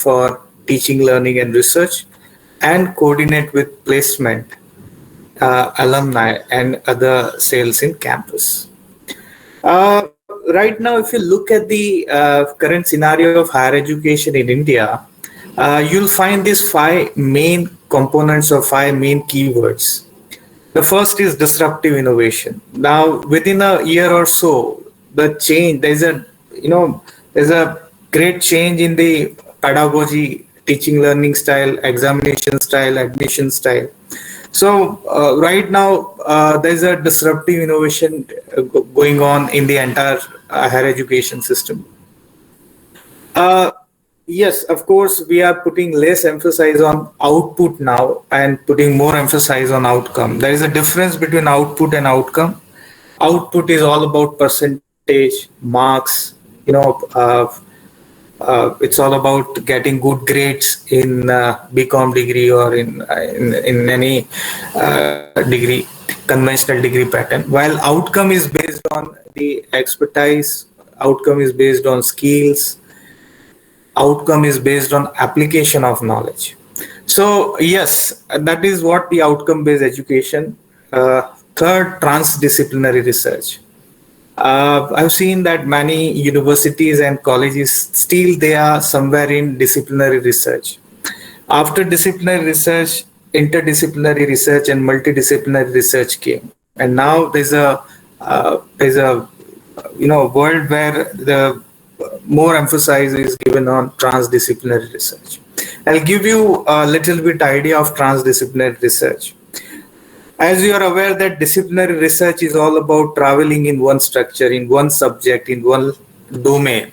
for teaching, learning, and research, and coordinate with placement, alumni, and other sales in campus. Right now, if you look at the current scenario of higher education in India, you'll find these five main components or five main keywords. The first is disruptive innovation. Now, within a year or so, there's a great change in the pedagogy, teaching, learning style, examination style, admission style. So right now, there's a disruptive innovation going on in the entire higher education system. Yes, of course, we are putting less emphasis on output now and putting more emphasis on outcome. There is a difference between output and outcome. Output is all about percentage, marks, it's all about getting good grades in BCom degree or in any degree, conventional degree pattern. While outcome is based on the expertise, outcome is based on skills, outcome is based on application of knowledge. So yes, that is what the outcome-based education. Third, transdisciplinary research. I've seen that many universities and colleges still they are somewhere in disciplinary research. After disciplinary research, interdisciplinary research and multidisciplinary research came, and now there's a world where the more emphasis is given on transdisciplinary research. I'll give you a little bit idea of transdisciplinary research. As you are aware that disciplinary research is all about traveling in one structure, in one subject, in one domain.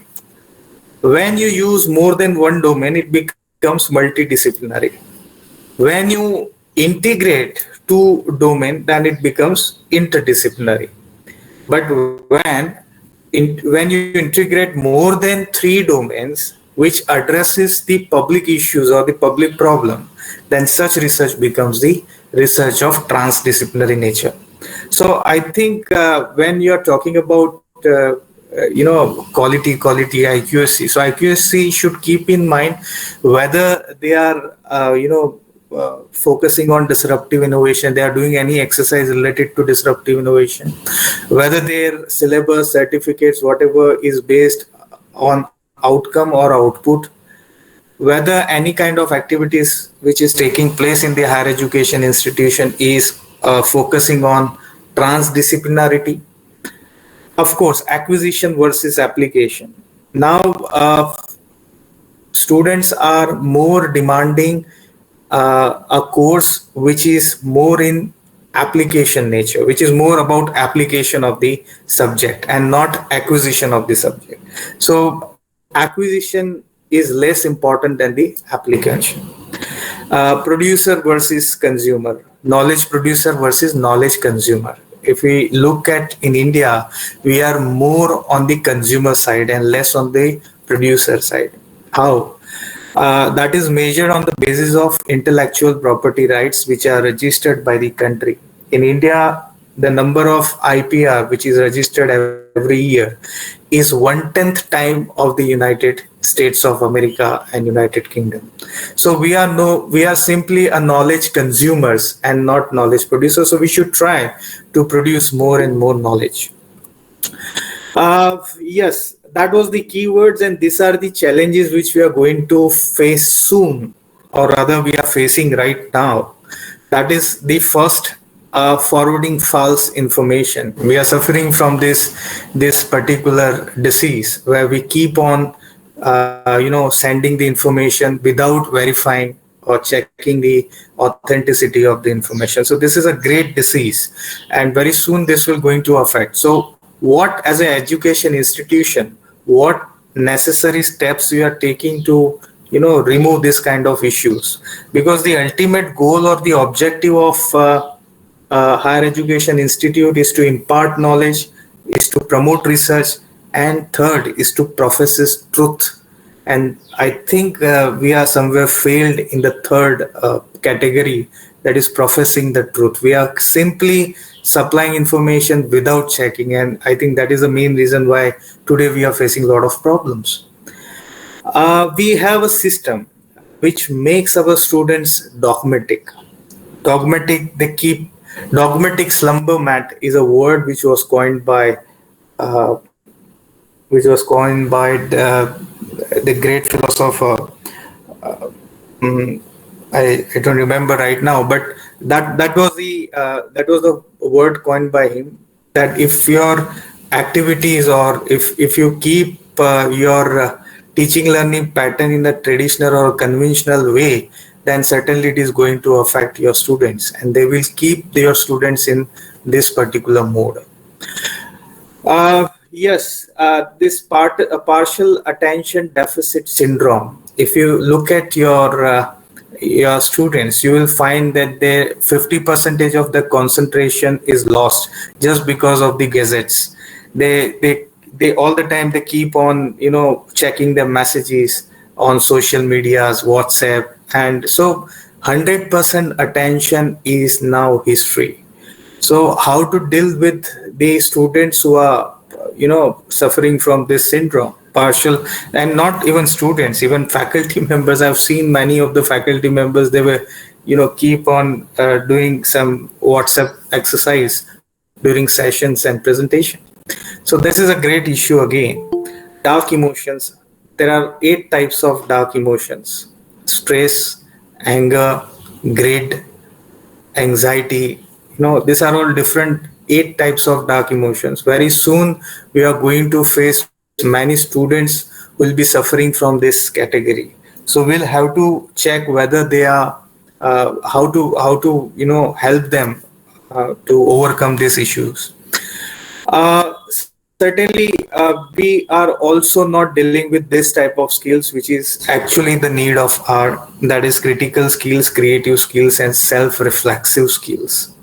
When you use more than one domain, it becomes multidisciplinary. When you integrate two domains, then it becomes interdisciplinary. But when you integrate more than three domains, which addresses the public issues or the public problem, then such research becomes the research of transdisciplinary nature. So I think when you're talking about quality IQAC, so IQAC should keep in mind whether they are focusing on disruptive innovation, they are doing any exercise related to disruptive innovation, whether their syllabus, certificates, whatever is based on outcome or output, whether any kind of activities which is taking place in the higher education institution is focusing on transdisciplinarity. Of course, acquisition versus application. Now, students are more demanding a course which is more in application nature, which is more about application of the subject and not acquisition of the subject. So acquisition is less important than the application. Producer versus consumer, knowledge producer versus knowledge consumer. If we look at in India, we are more on the consumer side and less on the producer side. How? That is measured on the basis of intellectual property rights which are registered by the country. In India, the number of IPR which is registered every year is 1/10 time of the United States of America and United Kingdom. So we are simply a knowledge consumers and not knowledge producers. So we should try to produce more and more knowledge. Yes, that was the keywords, and these are the challenges which we are going to face soon, or rather we are facing right now. That is the first, forwarding false information. We are suffering from this particular disease where we keep on sending the information without verifying or checking the authenticity of the information. So this is a great disease, and very soon this will going to affect. So what, as an education institution, what necessary steps we are taking to remove this kind of issues? Because the ultimate goal or the objective of higher education institute is to impart knowledge, is to promote research, and third is to profess this truth. And I think we are somewhere failed in the third category, that is professing the truth. We are simply supplying information without checking, and I think that is the main reason why today we are facing a lot of problems. We have a system which makes our students dogmatic. They keep dogmatic slumber mat is a word uh, the great philosopher. Mm, I don't remember right now, but that was the word coined by him. That if your activities, or if you keep your teaching learning pattern in a traditional or conventional way, then certainly it is going to affect your students, and they will keep your students in this particular mode. Yes, this partial attention deficit syndrome. If you look at your students, you will find that their 50% of the concentration is lost just because of the gadgets. They all the time they keep on checking their messages on social medias, WhatsApp, and so 100% attention is now history. So how to deal with the students who are, suffering from this syndrome, partial, and not even students, even faculty members. I've seen many of the faculty members, they were, keep on doing some WhatsApp exercise during sessions and presentation. So this is a great issue again. Dark emotions. There are 8 types of dark emotions: stress, anger, greed, anxiety. These are all different 8 types of dark emotions. Very soon we are going to face many students will be suffering from this category. So we'll have to check whether they are how to help them to overcome these issues. Certainly, we are also not dealing with this type of skills, which is actually the need of our, that is critical skills, creative skills, and self-reflexive skills.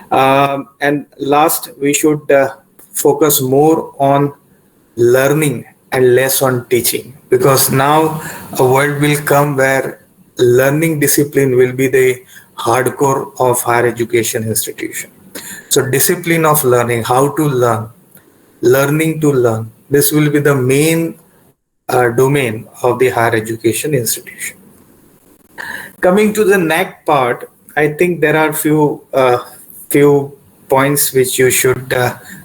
And last, we should focus more on learning and less on teaching, because now a world will come where learning discipline will be the hardcore of higher education institution. So discipline of learning, how to learn, learning to learn, this will be the main domain of the higher education institution. Coming to the NAC part, I think there are few points which you should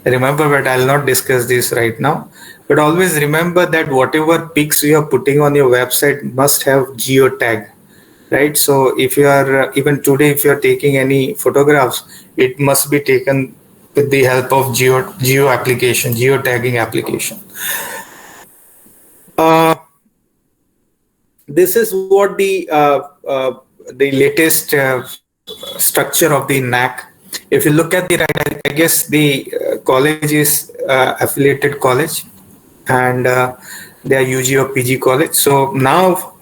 remember, but I'll not discuss this right now. But always remember that whatever pics you are putting on your website must have geotag, right? So if you are even today, if you are taking any photographs, it must be taken with the help of geo application, geotagging application. This is what the latest structure of the NAC. If you look at the right, I guess the college is affiliated college, and they are UG or PG college. So now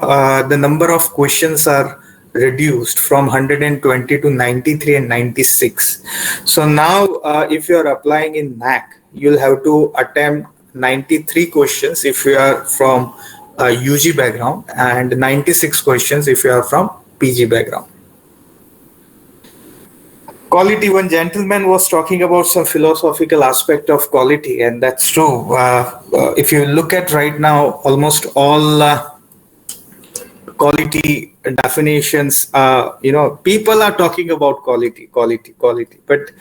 the number of questions are reduced from 120 to 93 and 96. So now if you are applying in NAC, you'll have to attempt 93 questions if you are from UG background, and 96 questions if you are from PG background. Quality, one gentleman was talking about some philosophical aspect of quality, and that's true. If you look at right now, almost all quality definitions, people are talking about quality, but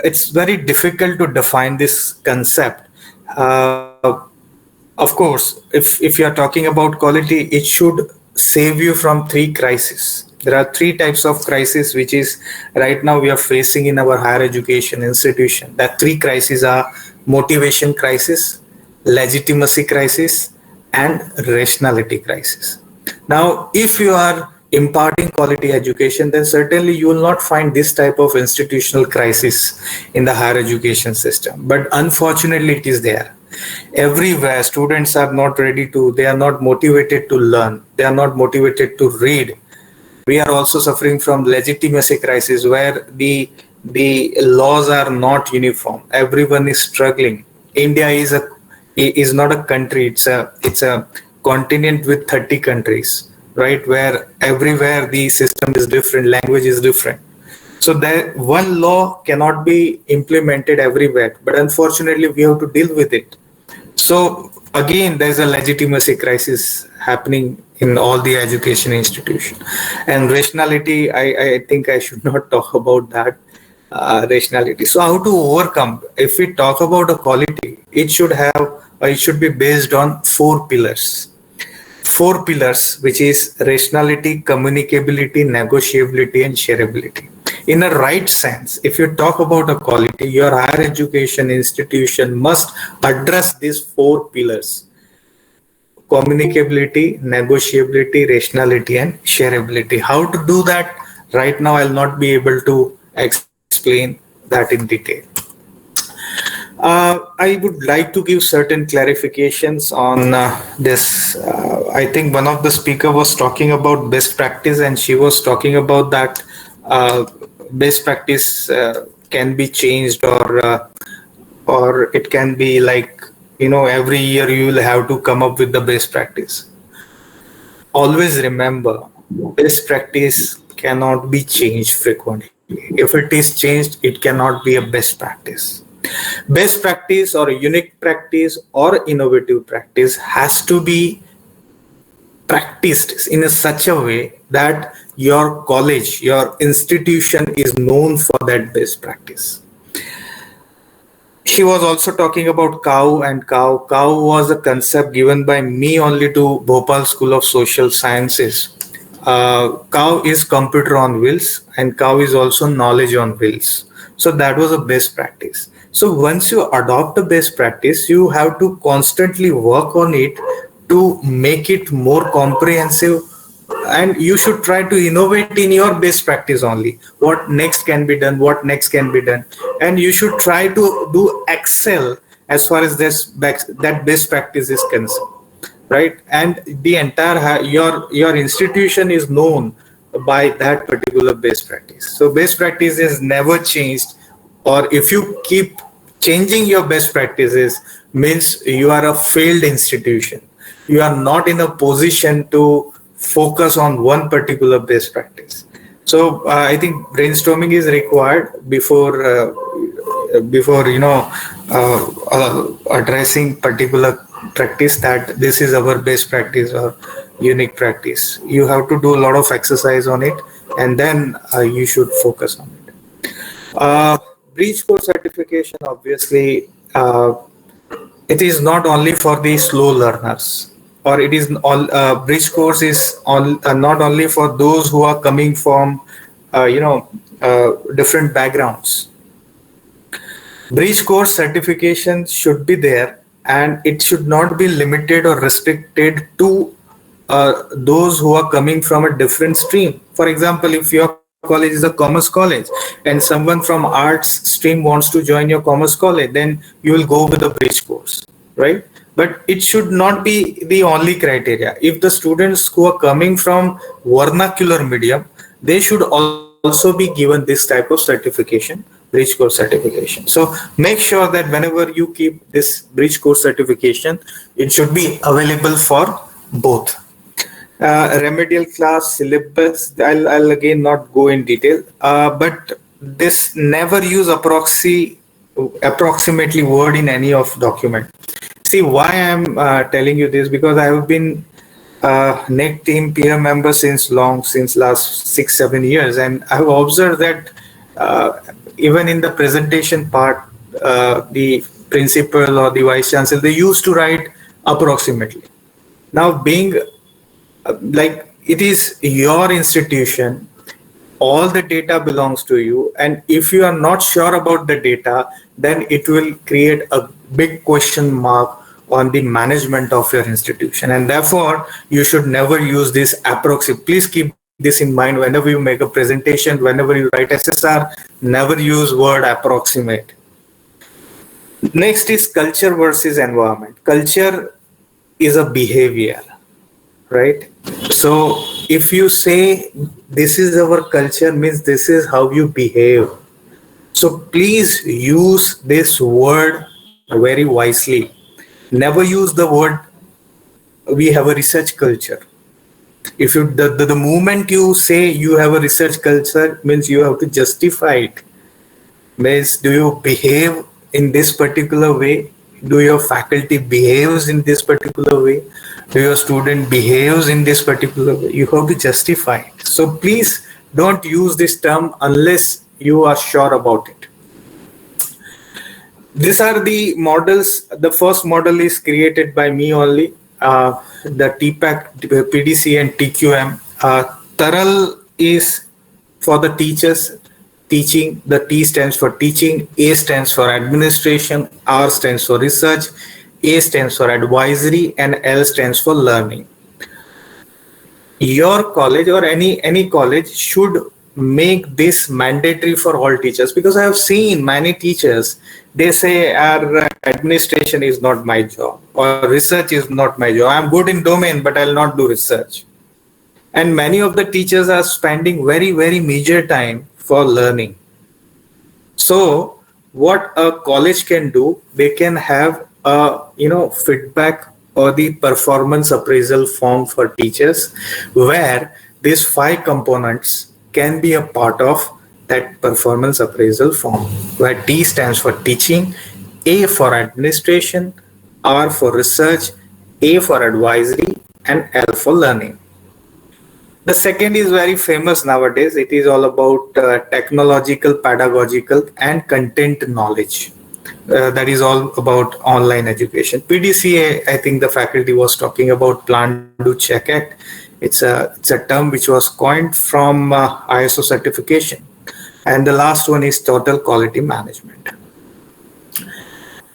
it's very difficult to define this concept. Of course, if you are talking about quality, it should save you from 3 crises. There are 3 types of crisis which is right now we are facing in our higher education institution. That 3 crises are motivation crisis, legitimacy crisis, and rationality crisis. Now, if you are imparting quality education, then certainly you will not find this type of institutional crisis in the higher education system. But unfortunately, it is there. Everywhere, students are not ready to, they are not motivated to learn. They are not motivated to read. We are also suffering from legitimacy crisis, where the laws are not uniform. Everyone is struggling. India is not a country. It's a continent with 30 countries, right? Where everywhere the system is different, language is different. So that one law cannot be implemented everywhere. But unfortunately, we have to deal with it. So again, there's a legitimacy crisis happening in all the education institution. And rationality, I think I should not talk about that. Rationality. So how to overcome? If we talk about a quality, it should have, or it should be based on four pillars. Four pillars, which is rationality, communicability, negotiability, and shareability. In a right sense, if you talk about a quality, your higher education institution must address these four pillars: communicability, negotiability, rationality, and shareability. How to do that? Right now, I'll not be able to explain that in detail. I would like to give certain clarifications on this. I think one of the speaker was talking about best practice, and she was talking about that best practice can be changed, or it can be like, every year you will have to come up with the best practice. Always remember, best practice cannot be changed frequently. If it is changed, it cannot be a best practice. Best practice or a unique practice or innovative practice has to be practiced in such a way that your college, your institution is known for that best practice. She was also talking about cow and cow. Cow was a concept given by me only to Bhopal School of Social Sciences. Cow is computer on wheels, and cow is also knowledge on wheels. So that was a best practice. So once you adopt a best practice, you have to constantly work on it to make it more comprehensive, and you should try to innovate in your best practice only. What next can be done, what next can be done, and you should try to do excel as far as that best practice is concerned, right? And the entire your institution is known by that particular best practice. So best practice is never changed, or if you keep changing your best practices, means you are a failed institution. You are not in a position to focus on one particular best practice. So I think brainstorming is required before addressing particular practice, that this is our best practice or unique practice. You have to do a lot of exercise on it, and then you should focus on it. Breach course certification, obviously, it is not only for the slow learners, or it is all. Breach course is not only for those who are coming from different backgrounds. Breach course certification should be there, and it should not be limited or restricted to those who are coming from a different stream. For example, if your college is a commerce college and someone from arts stream wants to join your commerce college, then you will go with the breach course, right? But it should not be the only criteria. If the students who are coming from vernacular medium, they should also be given this type of certification, breach course certification. So make sure that whenever you keep this breach course certification, it should be available for both. Remedial class syllabus, I'll again not go in detail, but this never use approximately word in any of document. See why I'm telling you this, because I have been NEC team peer member since last 6-7 years, and I have observed that even in the presentation part, the principal or the vice chancellor, they used to write approximately. Now, being like it is your institution, all the data belongs to you, and if you are not sure about the data, then it will create a big question mark on the management of your institution, and therefore you should never use this approximate. Please keep this in mind whenever you make a presentation, whenever you write SSR, never use word approximate. Next is culture versus environment. Culture is a behavior, right? So if you say this is our culture, means this is how you behave. So please use this word very wisely. Never use the word we have a research culture. If you the moment you say you have a research culture, means you have to justify it. Means do you behave in this particular way? Do your faculty behaves in this particular way? Do your student behaves in this particular way? You have to justify it. So please don't use this term unless you are sure about it. These are the models. The first model is created by me only. The TPAC, PDC and TQM. Taral is for the teachers, teaching. The T stands for teaching, A stands for administration, R stands for research, A stands for advisory, and L stands for learning. Your college or any college should make this mandatory for all teachers, because I have seen many teachers, they say our administration is not my job or research is not my job. I'm good in domain, but I'll not do research. And many of the teachers are spending very, very major time for learning. So what a college can do, they can have a feedback or the performance appraisal form for teachers, where these 5 components can be a part of that performance appraisal form, where T stands for teaching, A for administration, R for research, A for advisory, and L for learning. The second is very famous nowadays. It is all about technological, pedagogical, and content knowledge. That is all about online education. PDCA, I think the faculty was talking about Plan, Do, Check, Act. It's a term which was coined from ISO certification. And the last one is total quality management.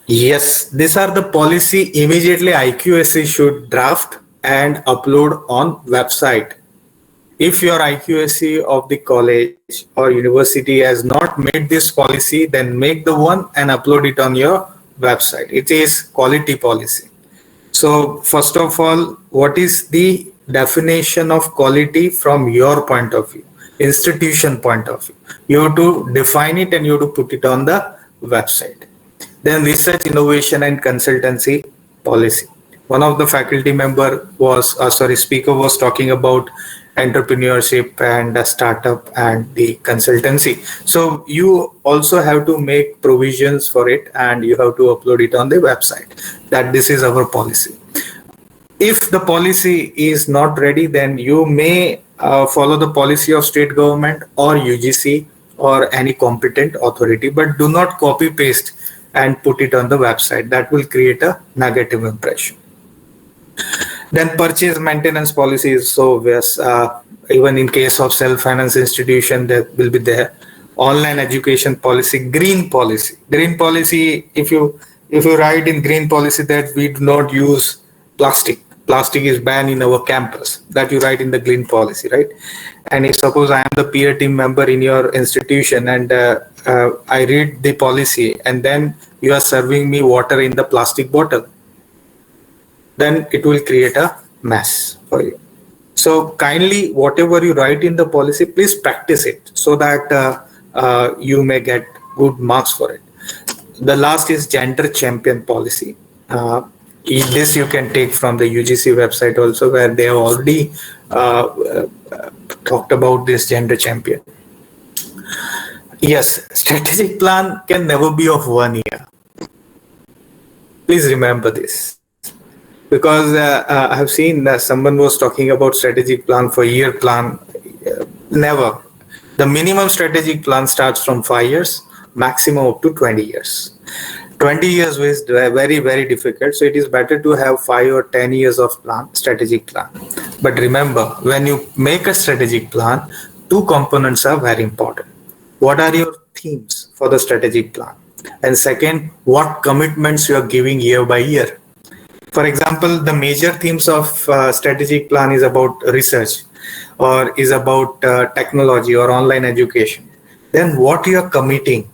Yes, these are the policy immediately IQAC should draft and upload on website. If your IQAC of the college or university has not made this policy, then make the one and upload it on your website. It is quality policy. So first of all, what is the definition of quality from your point of view, institution point of view? You have to define it and you have to put it on the website. Then research, innovation and consultancy policy. One of the faculty member was, speaker was talking about entrepreneurship and a startup and the consultancy. So you also have to make provisions for it and you have to upload it on the website, that this is our policy. If the policy is not ready, then you may follow the policy of state government or UGC or any competent authority, but do not copy paste and put it on the website. That will create a negative impression. Then purchase maintenance policy is so obvious. Even in case of self-finance institution, that will be there. Online education policy, green policy. Green policy, if you write in green policy that we do not use plastic. Plastic is banned in our campus. That you write in the green policy, right? And if suppose I am the peer team member in your institution and I read the policy and then you are serving me water in the plastic bottle, then it will create a mess for you. So kindly, whatever you write in the policy, please practice it so that you may get good marks for it. The last is gender champion policy. This you can take from the UGC website also, where they have already talked about this gender champion. Yes, strategic plan can never be of 1 year. Please remember this. Because I have seen that someone was talking about strategic plan for year plan. Never. The minimum strategic plan starts from 5 years, maximum up to 20 years. 20 years is very, very difficult. So it is better to have 5 or 10 years of strategic plan. But remember, when you make a strategic plan, 2 components are very important. What are your themes for the strategic plan? And second, what commitments you are giving year by year? For example, the major themes of strategic plan is about research or is about technology or online education. Then what you are committing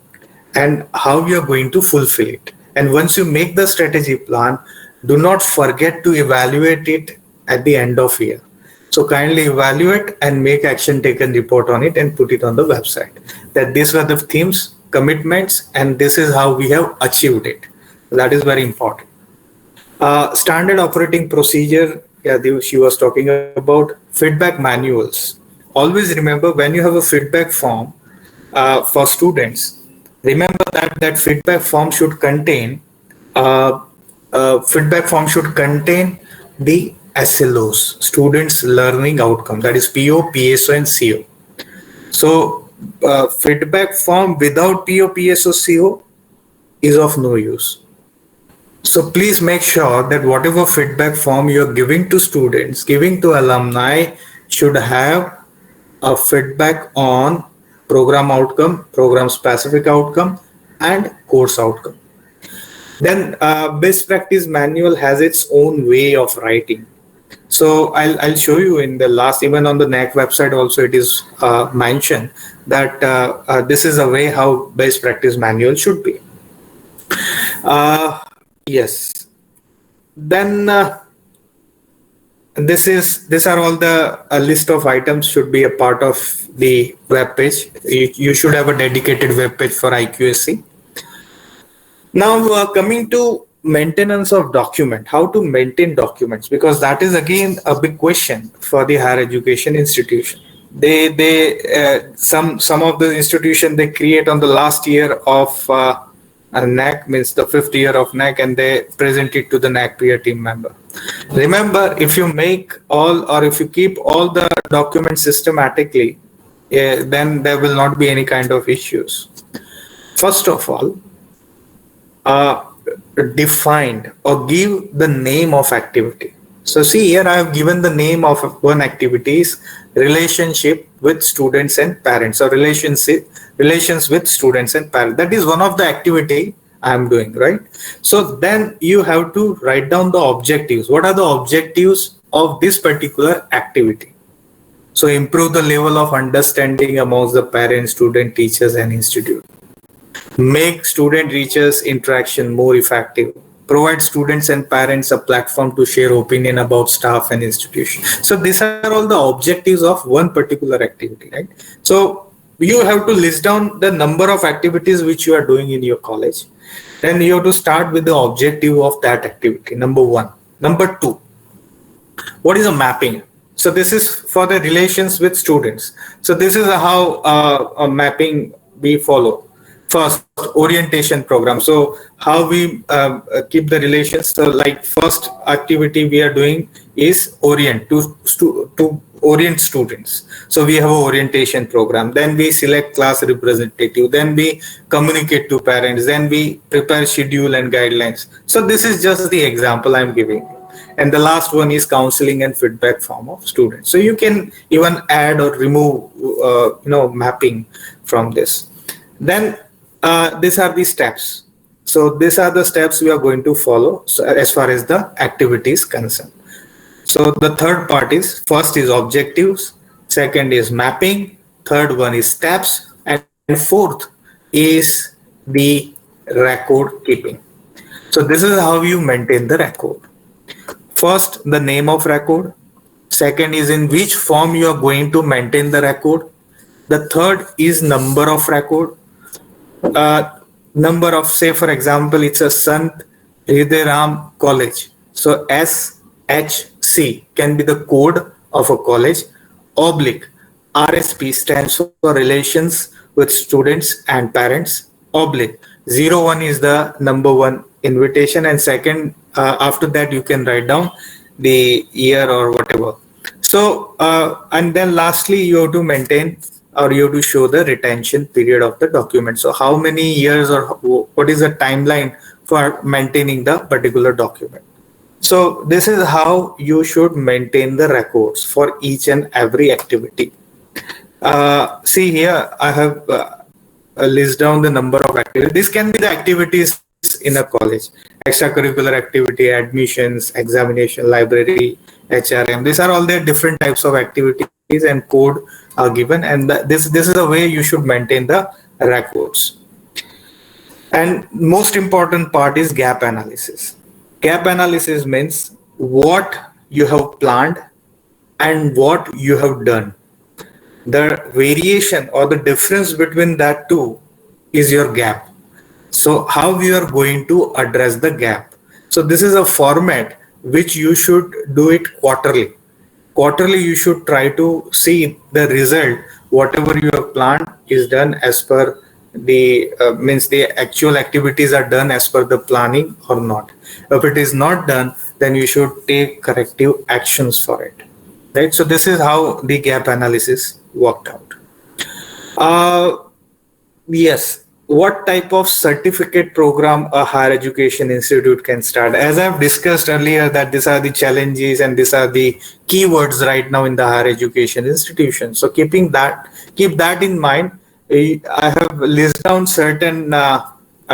and how you are going to fulfill it. And once you make the strategy plan, do not forget to evaluate it at the end of year. So kindly evaluate and make action taken report on it and put it on the website. That these were the themes, commitments, and this is how we have achieved it. That is very important. Standard operating procedure, she was talking about feedback manuals. Always remember, when you have a feedback form for students, remember that feedback form should contain feedback form should contain the SLOs, students learning outcome, that is PO, PSO and CO. So feedback form without PO, PSO, CO is of no use. So please make sure that whatever feedback form you're giving to students, giving to alumni, should have a feedback on program outcome, program specific outcome, and course outcome. Then best practice manual has its own way of writing. So I'll show you in the last, even on the NAC website also it is mentioned that this is a way how best practice manual should be. Yes. Then these are all the list of items should be a part of the web page. You should have a dedicated web page for IQAC. Now coming to maintenance of document, how to maintain documents, because that is again a big question for the higher education institution. Some of the institution they create on the last year of NAC, means the 5th year of NAC, and they present it to the NAC peer team member. Remember, if you make all, or if you keep all the documents systematically, then there will not be any kind of issues. First of all, defined or give the name of activity. So see here I have given the name of one activity is relationship with students and parents, or relations with students and parents. That is one of the activity I am doing, right? So then you have to write down the objectives. What are the objectives of this particular activity? So improve the level of understanding amongst the parents, student, teachers and institute. Make student-teachers interaction more effective. Provide students and parents a platform to share opinion about staff and institution. So these are all the objectives of one particular activity, right? So you have to list down the number of activities which you are doing in your college. Then you have to start with the objective of that activity, number one. Number two, what is a mapping? So this is for the relations with students. So this is how a mapping we follow. First, orientation program. So how we keep the relations. So like first activity we are doing is orient to orient students. So we have an orientation program. Then we select class representative. Then we communicate to parents. Then we prepare schedule and guidelines. So this is just the example I'm giving. And the last one is counseling and feedback form of students. So you can even add or remove, mapping from this. Then these are the steps. So these are the steps we are going to follow, so as far as the activity is concerned. So the third part is, first is objectives, second is mapping, third one is steps, and fourth is the record keeping. So this is how you maintain the record. First, the name of record. Second is in which form you are going to maintain the record. The third is number of record. Number of, say for example, it's a Sant Hriday Ram College. So SHC can be the code of a college. Oblique RSP stands for relations with students and parents. Oblique 01 is the number one invitation, and second after that you can write down the year or whatever. So and then lastly you have to maintain, or you have to show the retention period of the document. So how many years or what is the timeline for maintaining the particular document. So this is how you should maintain the records for each and every activity. See here I have list down the number of activities. This can be the activities in a college: extracurricular activity, admissions, examination, library, HRM. These are all the different types of activities, and code are given, and this is the way you should maintain the records. And most important part is gap analysis. Gap analysis means what you have planned and what you have done. The variation or the difference between that two is your gap. So how we are going to address the gap. So this is a format which you should do it quarterly. Quarterly you should try to see the result. Whatever you have planned is done as per the means the actual activities are done as per the planning or not. If it is not done, then you should take corrective actions for it, right? So this is how the gap analysis worked out. Yes. What type of certificate program a higher education institute can start? As I've discussed earlier, that these are the challenges and these are the keywords right now in the higher education institution. So keep that in mind. I have listed down certain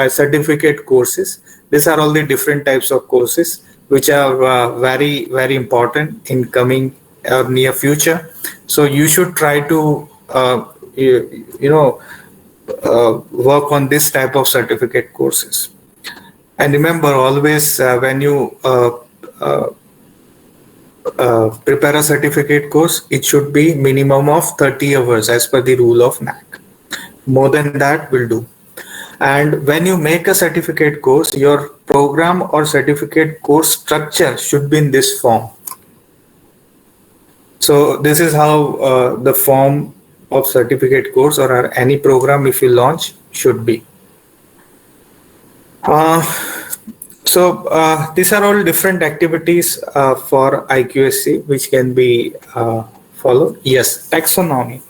certificate courses. These are all the different types of courses which are very, very important in coming near future. So you should try to work on this type of certificate courses. And remember, always when you prepare a certificate course, it should be minimum of 30 hours as per the rule of NAC. More than that will do. And when you make a certificate course, your program or certificate course structure should be in this form. So this is how the form of certificate course or any program if you launch should be. So these are all different activities for IQAC which can be followed. Yes, taxonomy.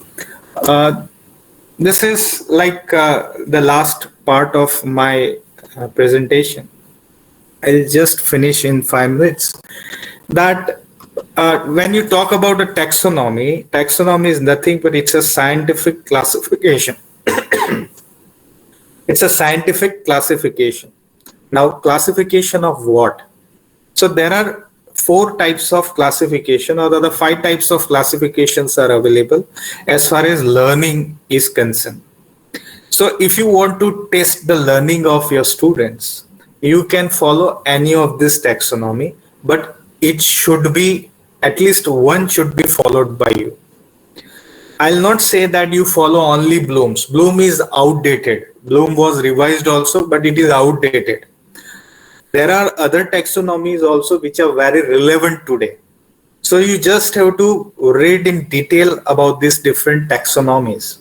This is like the last part of my presentation. I'll just finish in 5 minutes. That when you talk about a taxonomy is nothing but it's a scientific classification. It's a scientific classification. Now, classification of what? So there are 4 types of classification, or the 5 types of classifications are available as far as learning is concerned. So if you want to test the learning of your students, you can follow any of this taxonomy, but it should be, at least one should be followed by you. I'll not say that you follow only Bloom's. Bloom is outdated. Bloom was revised also, but it is outdated. There are other taxonomies also which are very relevant today. So you just have to read in detail about these different taxonomies.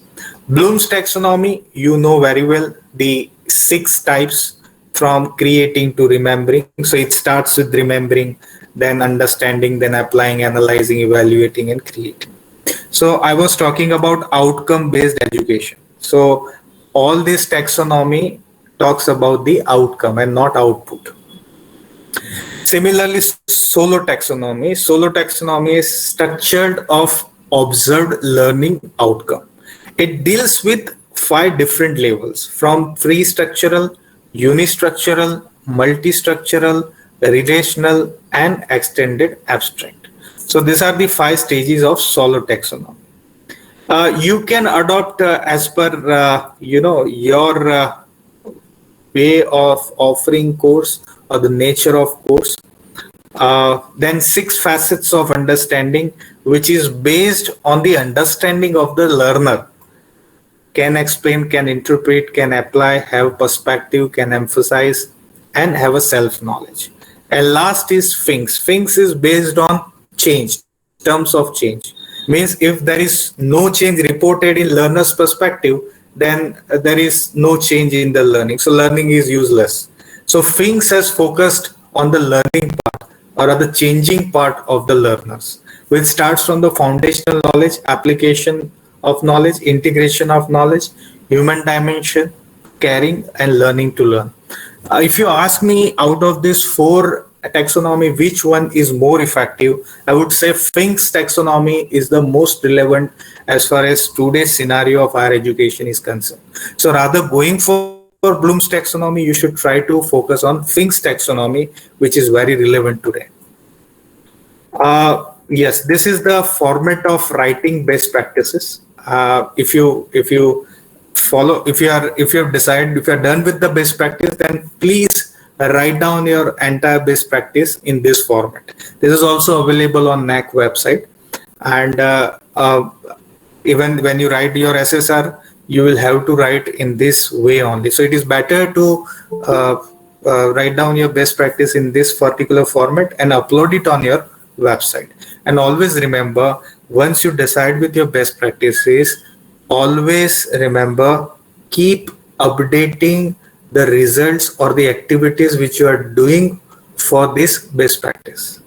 Bloom's taxonomy, you know very well, the 6 types from creating to remembering. So it starts with remembering, then understanding, then applying, analyzing, evaluating, and creating. So I was talking about outcome-based education. So all this taxonomy talks about the outcome and not output. Similarly, solo taxonomy. Solo taxonomy is structured of observed learning outcome. It deals with 5 different levels, from free structural, unistructural, multi-structural, relational, and extended abstract. So these are the 5 stages of solo taxonomy. You can adopt as per your way of offering course or the nature of course. Then 6 facets of understanding, which is based on the understanding of the learner. Can explain, can interpret, can apply, have perspective, can emphasize, and have a self-knowledge. And last is Finks. Finks is based on change, terms of change. Means if there is no change reported in learner's perspective, then there is no change in the learning. So learning is useless. So Finks has focused on the learning part or the changing part of the learners, which starts from the foundational knowledge, application of knowledge, integration of knowledge, human dimension, caring, and learning to learn. If you ask me, out of these 4 taxonomy, which one is more effective, I would say Fink's taxonomy is the most relevant as far as today's scenario of higher education is concerned. So rather going for Bloom's taxonomy, you should try to focus on Fink's taxonomy, which is very relevant today. Yes, this is the format of writing best practices. If you follow, if you have decided, if you are done with the best practice, then please write down your entire best practice in this format. This is also available on NAC website, and even when you write your SSR, you will have to write in this way only. So it is better to write down your best practice in this particular format and upload it on your website. And always remember, once you decide with your best practices, always remember keep updating the results or the activities which you are doing for this best practice.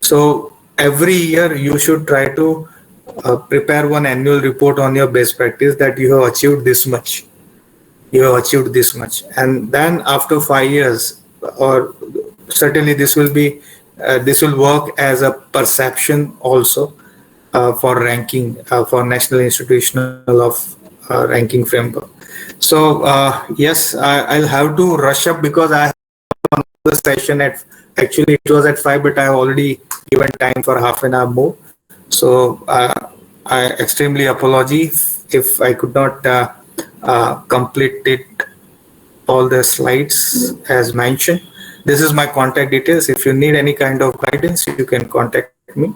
So every year you should try to prepare one annual report on your best practice, that you have achieved this much, you have achieved this much. And then after 5 years, or certainly this will be this will work as a perception also for ranking, for national institutional of ranking framework. So yes, I'll have to rush up because I have the session at, actually it was at 5, but I have already given time for half an hour more. So I extremely apologize if I could not complete it all the slides as mentioned. This is my contact details. If you need any kind of guidance, you can contact me.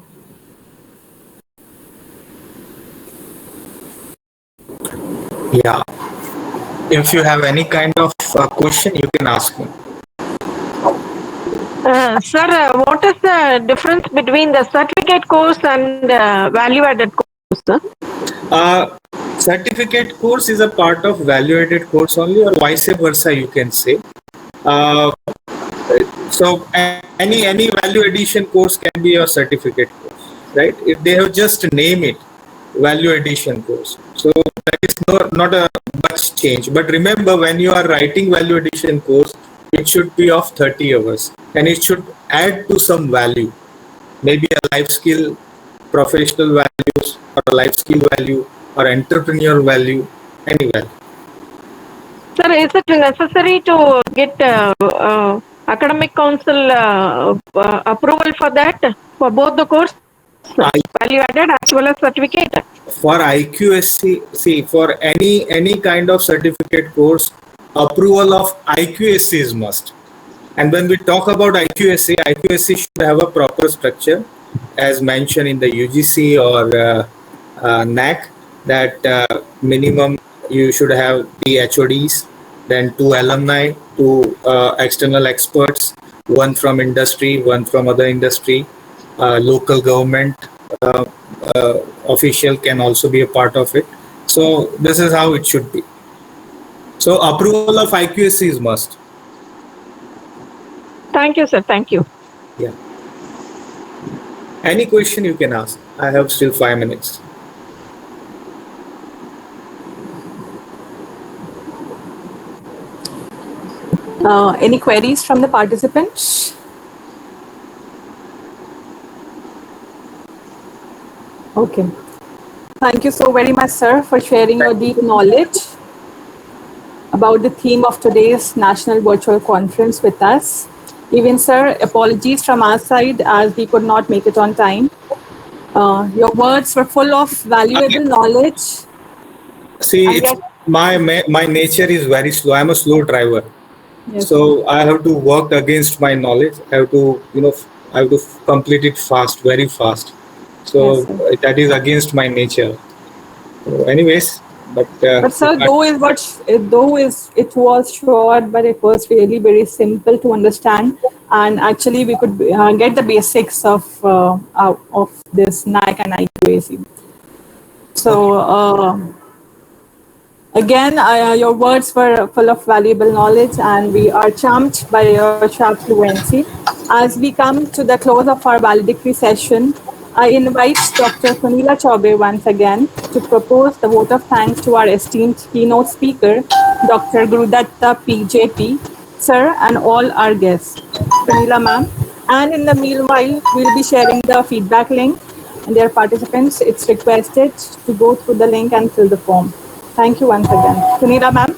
Yeah. If you have any kind of question, you can ask me. Sir, what is the difference between the certificate course and value-added course, sir? Certificate course is a part of value-added course only, or vice versa, you can say. So any value addition course can be a certificate course, right? If they have just name it value addition course, so that is not a much change. But remember, when you are writing value addition course, it should be of 30 hours and it should add to some value, maybe a life skill, professional values, or a life skill value, or entrepreneur value, any value. Sir, is it necessary to get academic council approval for that, for both the course, value added as well as certificate? For IQAC, see, for any kind of certificate course, approval of IQAC is must. And when we talk about IQAC, IQAC should have a proper structure as mentioned in the UGC or NAC, that minimum you should have the HODs, then 2 alumni, 2 external experts, 1 from industry, 1 from other industry, local government official can also be a part of it. So this is how it should be. So approval of IQAC is must. Thank you, sir. Thank you. Yeah. Any question you can ask. I have still 5 minutes. Any queries from the participants? Okay. Thank you so very much, sir, for sharing your deep knowledge about the theme of today's National Virtual Conference with us. Even, sir, apologies from our side as we could not make it on time. Your words were full of valuable knowledge. See, it's my nature is very slow. I'm a slow driver. Yes. So I have to work against my knowledge. I have to, I have to complete it fast, very fast. So yes, that is against my nature. So anyways, but sir, it was short, but it was really very simple to understand, and actually we could get the basics of this NAC and IQAC. So again, your words were full of valuable knowledge, and we are charmed by your sharp fluency. As we come to the close of our valedictory session, I invite Dr. Sunila Chaubey once again to propose the vote of thanks to our esteemed keynote speaker, Dr. Gurudutta PJP, sir, and all our guests. Sunila ma'am. And in the meanwhile, we'll be sharing the feedback link. And dear participants, it's requested to go through the link and fill the form. Thank you once again. Sunila ma'am.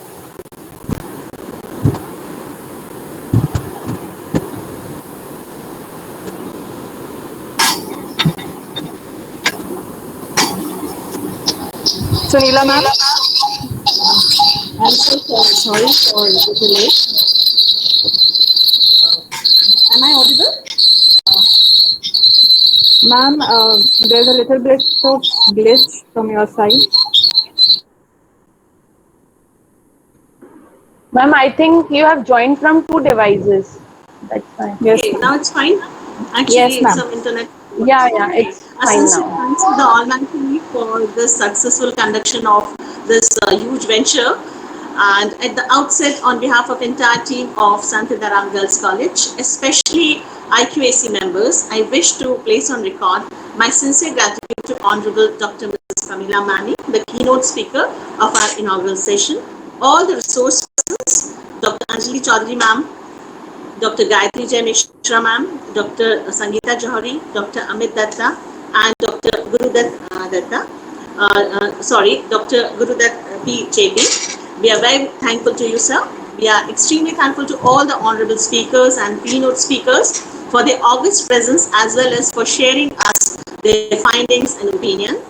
Sunila ma'am. I'm so sorry for the delay. Am I audible? Ma'am, there's a little bit of glitch from your side. Ma'am, I think you have joined from 2 devices. That's fine. Yes. Okay, now it's fine. Actually, yes, it's some internet. Yeah, it's fine now. Thanks to the online team for the successful conduction of this huge venture. And at the outset, on behalf of the entire team of Sant Hidaram Girls College, especially IQAC members, I wish to place on record my sincere gratitude to Honorable Dr. Mrs. Pramila Mani, the keynote speaker of our inaugural session, all the resource persons, Dr. Anjali Chaudhary ma'am, Dr. Gayatri Jai Mishra ma'am, Dr. Sangeeta Johari, Dr. Amit Datta, and Dr. Gurudutta, Dr. Gurudutta P. Japee. We are very thankful to you, sir. We are extremely thankful to all the honorable speakers and keynote speakers for their august presence as well as for sharing us their findings and opinion.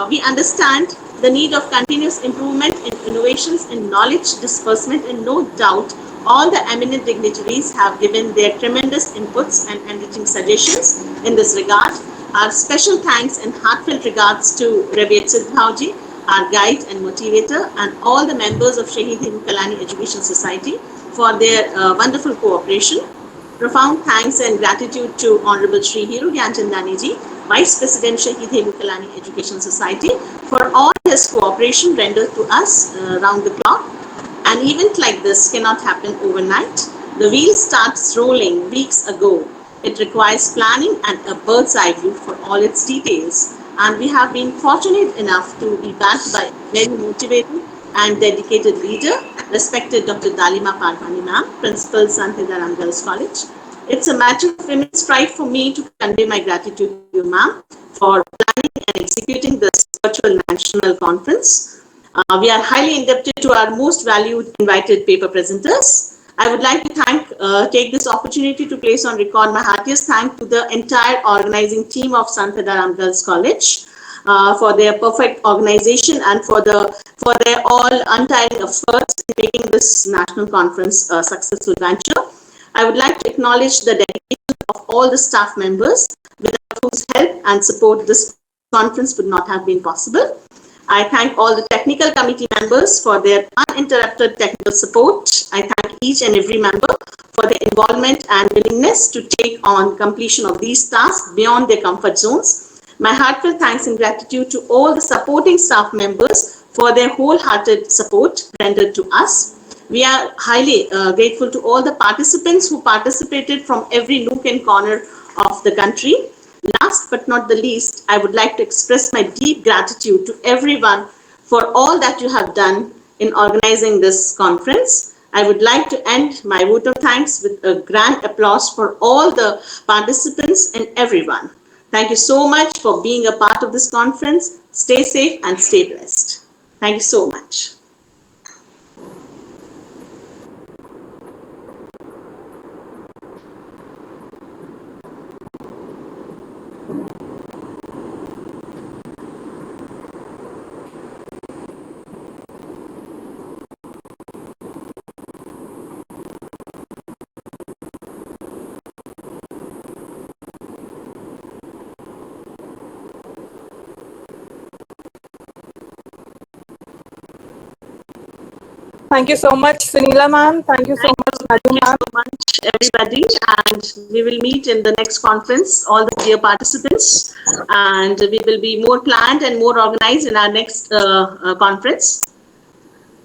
We understand the need of continuous improvement in innovations in knowledge disbursement, and no doubt all the eminent dignitaries have given their tremendous inputs and enriching suggestions in this regard. Our special thanks and heartfelt regards to Ravi Sidhauji, our guide and motivator, and all the members of Shahid Hindu Kalani Education Society for their wonderful cooperation. Profound thanks and gratitude to Honorable Shri Hiru Gyanchandani ji, Vice President Shahid Hindu Kalani Education Society, for all his cooperation rendered to us round the clock. An event like this cannot happen overnight. The wheel starts rolling weeks ago. It requires planning and a bird's eye view for all its details. And we have been fortunate enough to be backed by a very motivated and dedicated leader, respected Dr. Dalima Parvani ma'am, Principal Sant Hidaram Girls College. It's a matter of immense pride for me to convey my gratitude to you, ma'am, for planning and executing this virtual national conference. We are highly indebted to our most valued invited paper presenters. I would like to take this opportunity to place on record my heartiest thanks to the entire organizing team of Sant Hidaram Girls College for their perfect organization and for their all untiring efforts in making this national conference a successful venture. I would like to acknowledge the dedication of all the staff members, without whose help and support this conference would not have been possible. I thank all the technical committee members for their uninterrupted technical support. I thank each and every member for their involvement and willingness to take on completion of these tasks beyond their comfort zones. My heartfelt thanks and gratitude to all the supporting staff members for their wholehearted support rendered to us. We are highly grateful to all the participants who participated from every nook and corner of the country. Last but not the least, I would like to express my deep gratitude to everyone for all that you have done in organizing this conference. I would like to end my vote of thanks with a grand applause for all the participants and everyone. Thank you so much for being a part of this conference. Stay safe and stay blessed. Thank you so much. Thank you so much, Sunila ma'am. Thank you so much, Madhu ma'am. Thank you so much, everybody. And we will meet in the next conference, all the dear participants. And we will be more planned and more organized in our next conference.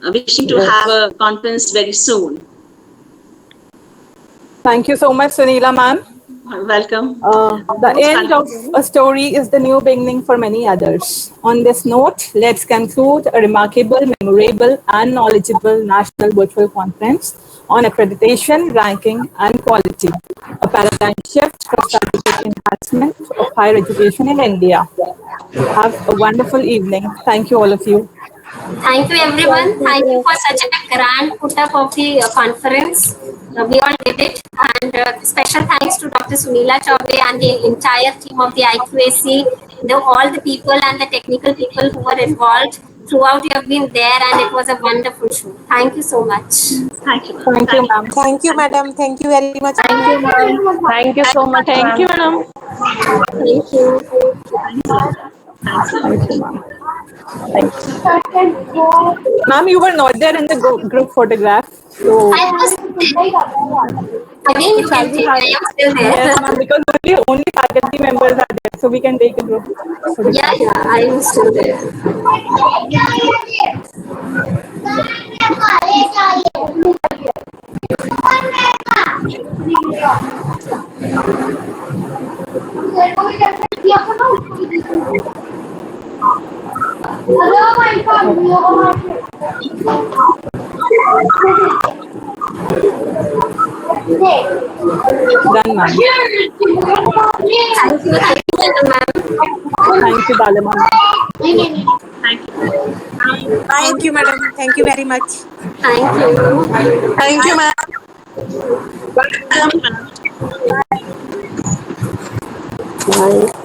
Wishing to have a conference very soon. Thank you so much, Sunila ma'am. Welcome. The end of a story is the new beginning for many others. On this note, let's conclude a remarkable, memorable, and knowledgeable national virtual conference on accreditation, ranking, and quality, a paradigm shift for strategic enhancement of higher education in India. Have a wonderful evening. Thank you, all of you. Thank you, everyone. Thank you for such a grand put up of the conference. We all did it. And special thanks to Dr. Sunila Chaubey and the entire team of the IQAC, all the people and the technical people who were involved. Throughout, you have been there, and it was a wonderful show. Thank you so much. Thank you. Thank you, ma'am. Thank you, madam. Thank you very much. Thank you, ma'am. Thank you so much, Thank you, madam. Thank you. Thank you, ma'am. Ma'am, you were not there in the group photograph. So I was again, you can take. I am still there. yes, ma'am, because only faculty members are there, so we can take a group photograph. Yeah, I am still there. Done, ma'am. Thank you, Bala ma'am. Thank you, madam. Thank you very much. Thank you. Thank you, ma'am. Thank you, ma'am. Bye.